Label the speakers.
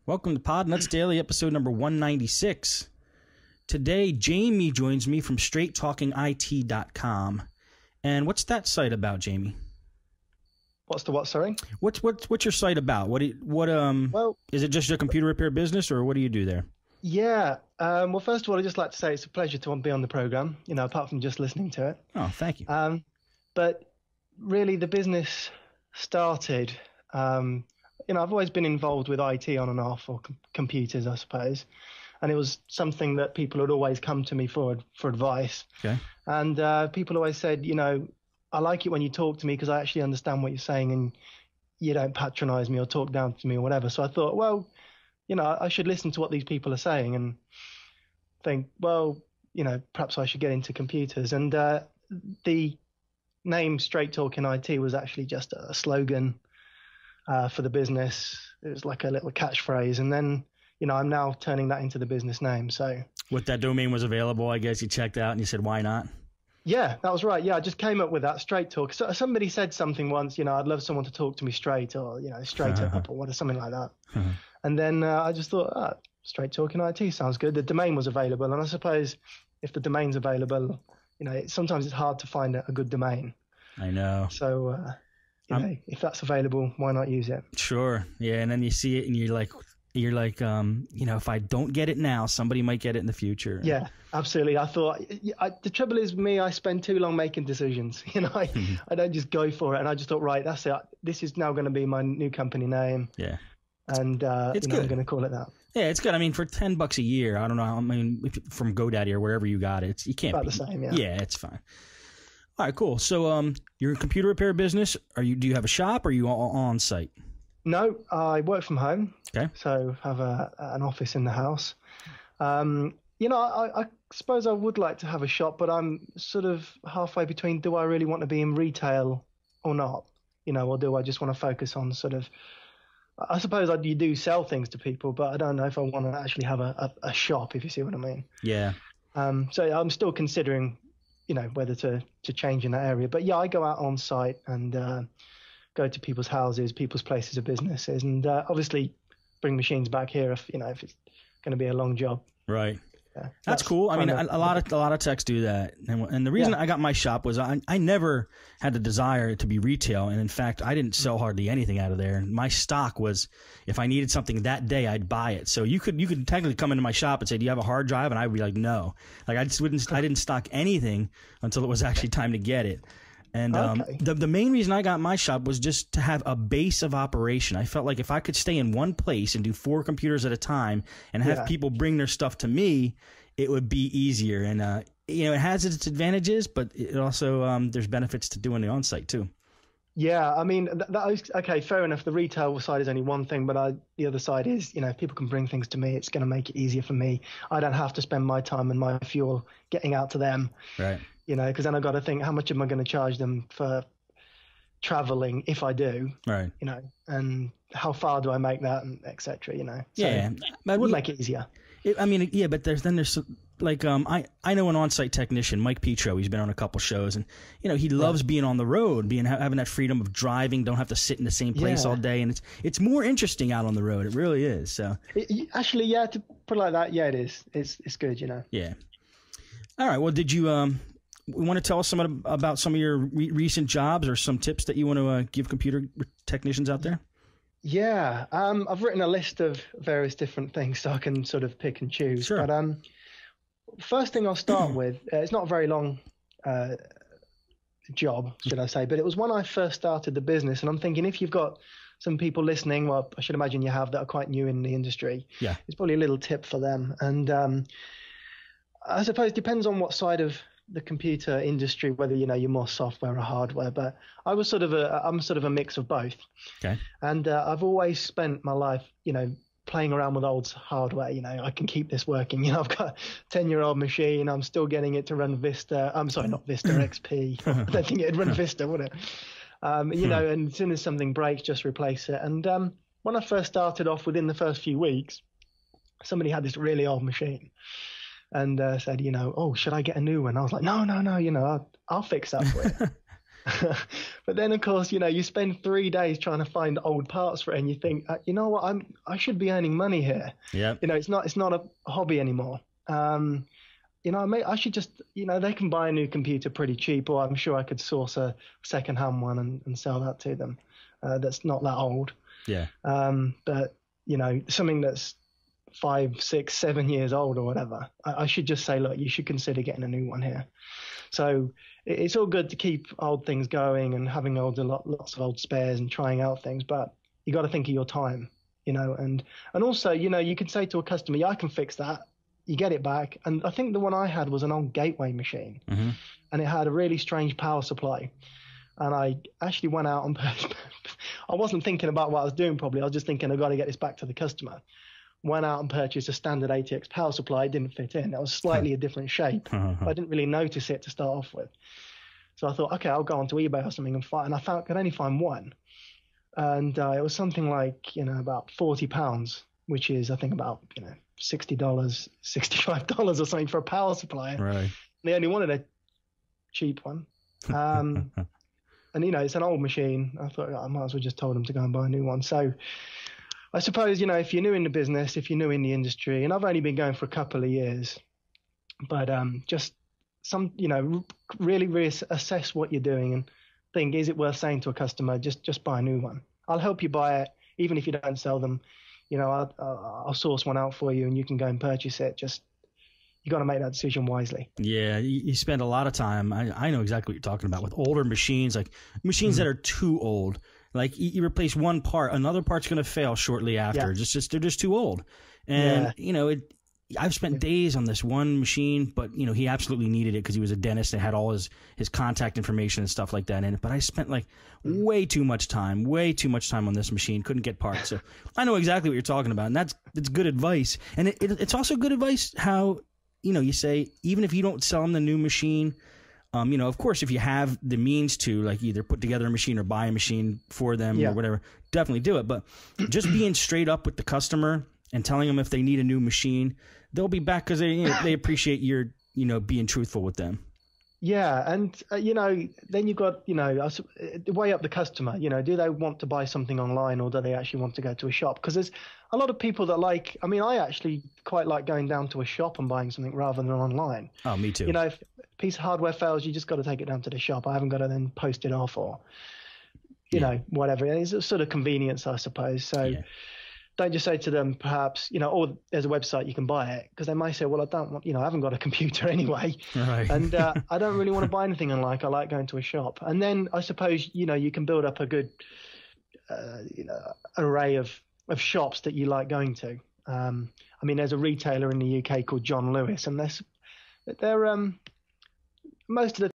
Speaker 1: Welcome to Podnutz Daily, episode number 196. Today, Jamie joins me from StraightTalkingIT.com. And what's that site about, Jamie?
Speaker 2: What's the what, sorry?
Speaker 1: What's your site about? Well, is it just a computer repair business, or what do you do there?
Speaker 2: Yeah. Well, first of all, I'd just like to say it's a pleasure to be on the program, apart from just listening to it.
Speaker 1: Oh, thank you.
Speaker 2: But really, the business started, I've always been involved with IT on and off, or computers, I suppose. And it was something that people would always come to me for advice.
Speaker 1: Okay.
Speaker 2: And people always said, I like it when you talk to me because I actually understand what you're saying and you don't patronize me or talk down to me or whatever. So I thought, well, I should listen to what these people are saying and think, well, perhaps I should get into computers. And the name Straight Talking IT was actually just a slogan for the business. It was like a little catchphrase. And then, I'm now turning that into the business name. So
Speaker 1: with that domain was available, I guess you checked out and you said, why not?
Speaker 2: Yeah, that was right. Yeah, I just came up with that, Straight Talk. So somebody said something once, I'd love someone to talk to me straight, or, straight up or something like that. And then I just thought, Straight Talking IT sounds good. The domain was available. And I suppose if the domain's available, sometimes it's hard to find a good domain.
Speaker 1: I know.
Speaker 2: So, if that's available, why not use it?
Speaker 1: Sure. Yeah. And then you see it and you're like, if I don't get it now, somebody might get it in the future.
Speaker 2: Yeah, absolutely. I thought the trouble is me, I spend too long making decisions. I don't just go for it. And I just thought, right, that's it. This is now going to be my new company name.
Speaker 1: Yeah.
Speaker 2: And
Speaker 1: it's good.
Speaker 2: I'm going to call it that.
Speaker 1: Yeah, it's good. I mean, for $10 a year, I don't know. I mean, from GoDaddy or wherever you got it, you can't.
Speaker 2: About the same. Yeah.
Speaker 1: Yeah, it's fine. All right, cool. So, you're a computer repair business. Do you have a shop, or are you all on site?
Speaker 2: No, I work from home.
Speaker 1: Okay.
Speaker 2: So have an office in the house. I suppose I would like to have a shop, but I'm sort of halfway between, do I really want to be in retail or not? Or do I just want to focus on sort of, I suppose you do sell things to people, but I don't know if I want to actually have a shop, if you see what I mean.
Speaker 1: Yeah.
Speaker 2: So I'm still considering, whether to change in that area. But yeah, I go out on site and go to people's houses, people's places of businesses, and obviously bring machines back here if it's going to be a long job.
Speaker 1: Right. That's cool. I mean, a lot of techs do that, and the reason I got my shop was I never had the desire to be retail, and in fact, I didn't sell hardly anything out of there. My stock was, if I needed something that day, I'd buy it. So you could technically come into my shop and say, "Do you have a hard drive?" And I'd be like, "No." Like I didn't stock anything until it was actually time to get it. And the main reason I got my shop was just to have a base of operation. I felt like if I could stay in one place and do 4 computers at a time and have people bring their stuff to me, it would be easier. And, it has its advantages, but it also there's benefits to doing the on-site too.
Speaker 2: Yeah, I mean, that is, okay, fair enough. The retail side is only one thing, but the other side is, if people can bring things to me, it's going to make it easier for me. I don't have to spend my time and my fuel getting out to them.
Speaker 1: Right.
Speaker 2: Because then I've got to think, how much am I going to charge them for traveling if I do?
Speaker 1: Right.
Speaker 2: And how far do I make that, and et cetera, So
Speaker 1: yeah.
Speaker 2: It would make it easier.
Speaker 1: But there's like, I know an on-site technician, Mike Petro. He's been on a couple shows, and, he loves being on the road, having that freedom of driving, don't have to sit in the same place all day. And it's more interesting out on the road. It really is. So
Speaker 2: actually, yeah, to put it like that, yeah, it is. It's good,
Speaker 1: Yeah. All right. Well, did you, want to tell us about some of your recent jobs, or some tips that you want to give computer technicians out there?
Speaker 2: Yeah, I've written a list of various different things so I can sort of pick and choose.
Speaker 1: Sure.
Speaker 2: But first thing I'll start with, it's not a very long job, should I say, but it was when I first started the business. And I'm thinking, if you've got some people listening, well, I should imagine you have, that are quite new in the industry. Yeah, it's probably a little tip for them. And I suppose it depends on what side of the computer industry, whether you're more software or hardware, but I'm sort of a mix of both.
Speaker 1: Okay.
Speaker 2: And I've always spent my life, playing around with old hardware. I can keep this working. I've got a 10-year-old machine. I'm still getting it to run Vista. I'm sorry, not Vista, XP. I don't think it'd run Vista, would it? And as soon as something breaks, just replace it. And when I first started off, within the first few weeks, somebody had this really old machine. And said, oh, should I get a new one? I was like, no, I'll fix that for you. But then, of course, you spend 3 days trying to find old parts for it, and you think, you know what, I should be earning money here.
Speaker 1: Yeah.
Speaker 2: It's not a hobby anymore. I should just, they can buy a new computer pretty cheap, or I'm sure I could source a second-hand one and sell that to them. That's not that old.
Speaker 1: Yeah.
Speaker 2: But something that's 5, 6, 7 years old or whatever, I should just say, look, you should consider getting a new one here. So it's all good to keep old things going and having lots of old spares and trying out things, but you got to think of your time, and also, you can say to a customer, yeah, I can fix that. You get it back. And I think the one I had was an old gateway machine,
Speaker 1: mm-hmm.
Speaker 2: and it had a really strange power supply. And I actually went out and I wasn't thinking about what I was doing probably. I was just thinking, I've got to get this back to the customer. Went out and purchased a standard ATX power supply. It didn't fit in. It was slightly a different shape.
Speaker 1: Uh-huh.
Speaker 2: I didn't really notice it to start off with. So I thought, okay, I'll go onto eBay or something and find. And I could only find one. And it was something like, about £40, which is, I think, about, $60, $65 or something for a power supply.
Speaker 1: Right.
Speaker 2: They only wanted a cheap one. And, it's an old machine. I thought I might as well just told them to go and buy a new one. So I suppose, if you're new in the business, if you're new in the industry, and I've only been going for a couple of years, but just really reassess what you're doing and think, is it worth saying to a customer, just buy a new one? I'll help you buy it, even if you don't sell them. I'll source one out for you and you can go and purchase it. You got to make that decision wisely.
Speaker 1: Yeah, you spend a lot of time. I know exactly what you're talking about with older machines, like machines that are too old. Like you replace one part, another part's going to fail shortly after.
Speaker 2: Yeah.
Speaker 1: They're just too old. And I've spent days on this one machine, but he absolutely needed it because he was a dentist and had all his contact information and stuff like that in it. But I spent way too much time on this machine. Couldn't get parts. So I know exactly what you're talking about, and it's good advice. And it's also good advice how you say, even if you don't sell them the new machine, of course, if you have the means to, like, either put together a machine or buy a machine for them or whatever, definitely do it. But just being straight up with the customer and telling them if they need a new machine, they'll be back because they appreciate your, being truthful with them.
Speaker 2: Yeah. And, then you've got, weigh up the customer, do they want to buy something online or do they actually want to go to a shop? Because there's a lot of people that I actually quite like going down to a shop and buying something rather than online.
Speaker 1: Oh, me too.
Speaker 2: If a piece of hardware fails, you just got to take it down to the shop. I haven't got to then post it off or, whatever. It's a sort of convenience, I suppose. So don't just say to them, perhaps, or there's a website you can buy it, because they might say, well, I don't want, I haven't got a computer anyway.
Speaker 1: Right.
Speaker 2: And I don't really want to buy anything online. I like going to a shop. And then I suppose, you can build up a good, array of shops that you like going to. There's a retailer in the UK called John Lewis, and they're most of the